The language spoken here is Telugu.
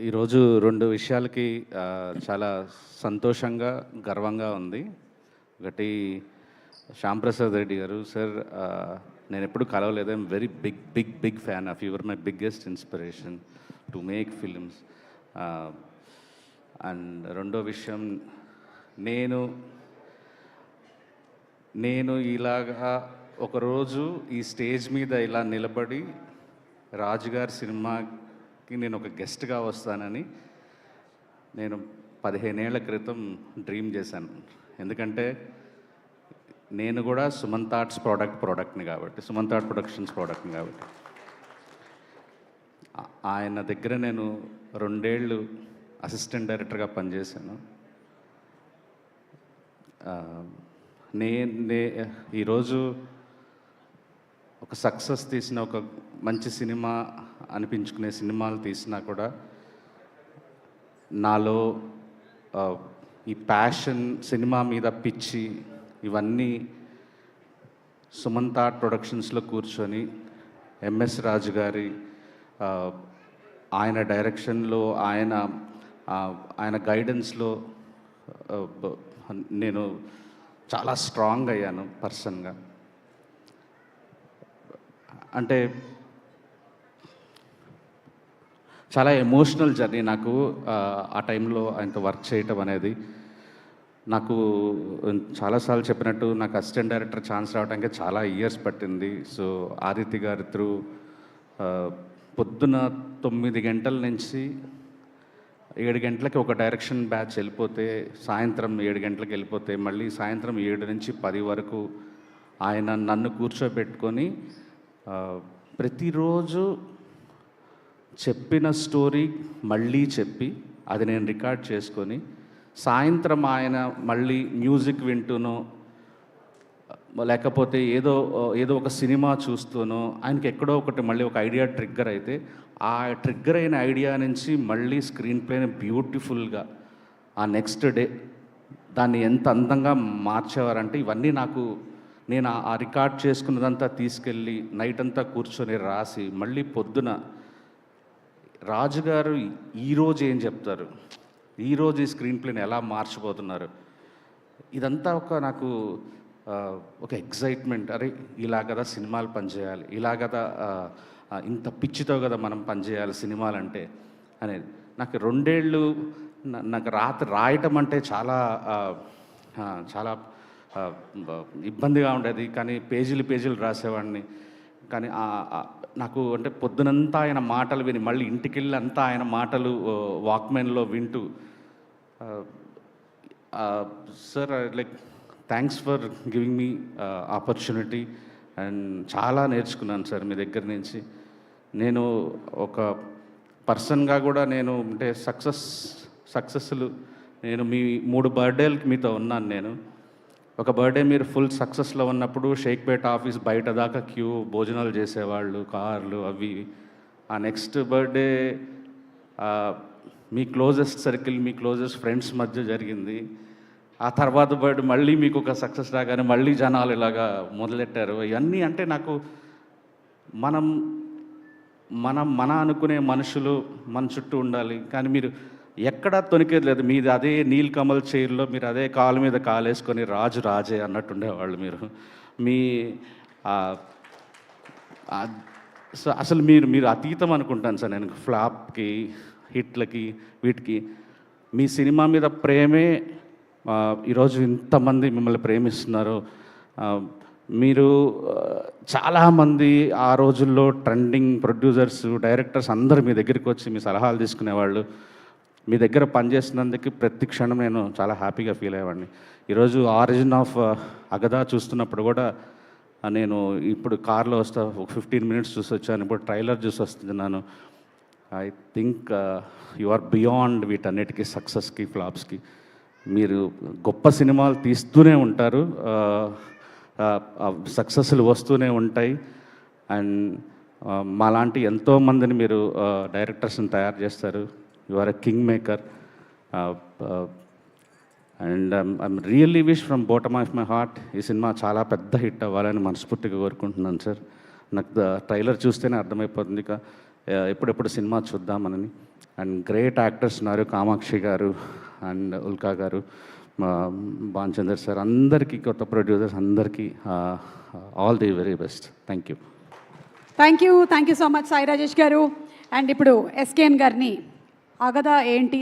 ఈరోజు 2 విషయాలకి చాలా సంతోషంగా, గర్వంగా ఉంది. ఒకటి శ్యాంప్రసాద్ రెడ్డి గారు సార్, నేనెప్పుడు కలవలేదు. I'm very big fan of you. Are my biggest inspiration to make films. And రెండో విషయం, నేను ఇలాగా ఒకరోజు ఈ స్టేజ్ మీద ఇలా నిలబడి రాజుగారి సినిమాకి నేను ఒక గెస్ట్గా వస్తానని నేను 15 ఏళ్ల క్రితం డ్రీమ్ చేశాను. ఎందుకంటే నేను కూడా సుమంత్ ఆర్ట్స్ ప్రోడక్ట్ని కాబట్టి, సుమంత్ ఆర్ట్ ప్రొడక్షన్స్ ప్రోడక్ట్ని కాబట్టి, ఆయన దగ్గర నేను 2 ఏళ్ళు అసిస్టెంట్ డైరెక్టర్గా పనిచేశాను. ఈరోజు ఒక సక్సెస్ తీసిన, ఒక మంచి సినిమా అనిపించుకునే సినిమాలు తీసినా కూడా నాలో ఈ ప్యాషన్, సినిమా మీద పిచ్చి, ఇవన్నీ సుమంత్ ఆర్ట్ ప్రొడక్షన్స్లో కూర్చొని ఎంఎస్ రాజు గారి ఆయన డైరెక్షన్లో, ఆయన గైడెన్స్లో నేను చాలా స్ట్రాంగ్ అయ్యాను పర్సన్గా. అంటే చాలా ఎమోషనల్ జర్నీ నాకు. ఆ టైంలో ఆయనతో వర్క్ చేయటం అనేది నాకు చాలాసార్లు చెప్పినట్టు, నాకు అసిస్టెంట్ డైరెక్టర్ ఛాన్స్ రావడానికి చాలా ఇయర్స్ పట్టింది. సో ఆదిత్య గారి త్రూ పొద్దున 9 గంటల నుంచి 7 గంటలకి ఒక డైరెక్షన్ బ్యాచ్ వెళ్ళిపోతే, సాయంత్రం 7 గంటలకు వెళ్ళిపోతే, మళ్ళీ సాయంత్రం 7 నుంచి 10 వరకు ఆయన నన్ను కూర్చోబెట్టుకొని ప్రతిరోజు చెప్పిన స్టోరీ మళ్ళీ చెప్పి, అది నేను రికార్డ్ చేసుకొని, సాయంత్రం ఆయన మళ్ళీ మ్యూజిక్ వింటూనో లేకపోతే ఏదో ఒక సినిమా చూస్తూనో, ఆయనకి ఎక్కడో ఒకటి మళ్ళీ ఒక ఐడియా ట్రిగ్గర్ అయితే, ఆ ట్రిగ్గర్ అయిన ఐడియా నుంచి మళ్ళీ స్క్రీన్ ప్లేని బ్యూటిఫుల్గా ఆ నెక్స్ట్ డే దాన్ని ఎంత అందంగా మార్చేవారంటే, ఇవన్నీ నేను ఆ రికార్డ్ చేసుకున్నదంతా తీసుకెళ్ళి నైట్ అంతా కూర్చొని రాసి, మళ్ళీ పొద్దున రాజుగారు ఈరోజు ఏం చెప్తారు, ఈరోజు ఈ స్క్రీన్ ప్లేని ఎలా మార్చిపోతున్నారు, ఇదంతా నాకు ఒక ఎగ్జైట్మెంట్. అరే, ఇలా కదా సినిమాలు పనిచేయాలి, ఇలా కదా ఇంత పిచ్చితో కదా మనం పనిచేయాలి సినిమాలంటే అనేది. నాకు 2 ఏళ్ళు నాకు రాత్రి రాయటం అంటే చాలా చాలా ఇబ్బందిగా ఉండేది. కానీ పేజీలు రాసేవాడిని. కానీ నాకు అంటే పొద్దునంతా ఆయన మాటలు విని, మళ్ళీ ఇంటికి వెళ్ళి అంతా ఆయన మాటలు వాక్మెన్లో వింటూ, sir like thanks for giving me opportunity. And చాలా నేర్చుకున్నాను సార్ మీ దగ్గర నుంచి. నేను ఒక పర్సన్గా కూడా నేను అంటే సక్సెస్లు నేను మీ 3 బర్త్డేలకి మీతో ఉన్నాను. నేను ఒక బర్త్డే మీరు ఫుల్ సక్సెస్లో ఉన్నప్పుడు షేక్పేట ఆఫీస్ బయట దాకా క్యూ, భోజనాలు చేసేవాళ్ళు, కార్లు అవి. ఆ నెక్స్ట్ బర్త్డే మీ క్లోజెస్ట్ సర్కిల్, మీ క్లోజెస్ట్ ఫ్రెండ్స్ మధ్య జరిగింది. ఆ తర్వాత బర్త్డే మళ్ళీ మీకు ఒక సక్సెస్ రాగానే మళ్ళీ జనాలు ఇలాగా మొదలెట్టారు. ఇవన్నీ అంటే నాకు మన అనుకునే మనుషులు మన చుట్టూ ఉండాలి. కానీ మీరు ఎక్కడా తొనికేది లేదు. మీది అదే నీల్ కమల్ చైర్లో మీరు అదే కాలు మీద కాలేసుకొని రాజే అన్నట్టు ఉండేవాళ్ళు మీరు. అసలు మీరు అతీతం అనుకుంటాను సార్ నేను. ఫ్లాప్కి, హిట్లకి, వీటికి మీ సినిమా మీద ప్రేమే ఈరోజు ఇంతమంది మిమ్మల్ని ప్రేమిస్తున్నారు. మీరు చాలామంది ఆ రోజుల్లో ట్రెండింగ్ ప్రొడ్యూసర్స్, డైరెక్టర్స్ అందరూ మీ దగ్గరికి వచ్చి మీ సలహాలు తీసుకునేవాళ్ళు. మీ దగ్గర పనిచేసినందుకు ప్రతి క్షణం నేను చాలా హ్యాపీగా ఫీల్ అయ్యేవాడిని. ఈరోజు ఆరిజిన్ ఆఫ్ అగదా చూస్తున్నప్పుడు కూడా నేను ఇప్పుడు కార్లో వస్తా, ఒక 15 మినిట్స్ చూసి వచ్చాను. ఇప్పుడు ట్రైలర్ చూసి వస్తున్నాను. I think you are beyond వీటన్నిటికీ, సక్సెస్కి, ఫ్లాప్స్కి. మీరు గొప్ప సినిమాలు తీస్తూనే ఉంటారు, సక్సెస్లు వస్తూనే ఉంటాయి. అండ్ మాలాంటి ఎంతోమందిని మీరు డైరెక్టర్స్ని తయారు చేస్తారు. You are a king maker. And I'm really wish from bottom of my heart ఈ సినిమా చాలా పెద్ద హిట్ అవ్వాలని మనస్ఫూర్తిగా కోరుకుంటున్నాను సార్. నాకు ట్రైలర్ చూస్తేనే అర్థమైపోతుంది. ఎప్పుడెప్పుడు సినిమా చూద్దామని. అండ్ గ్రేట్ యాక్టర్స్ ఉన్నారు, కామాక్షి గారు అండ్ ఉల్కా గారు, భాన్చందర్ సార్, అందరికీ, కొత్త ప్రొడ్యూసర్స్ అందరికీ all the very best. Thank you. Thank you so much Sai Rajesh గారు. అండ్ ఇప్పుడు ఎస్కేఎన్ గారిని ఆగదా ఏంటి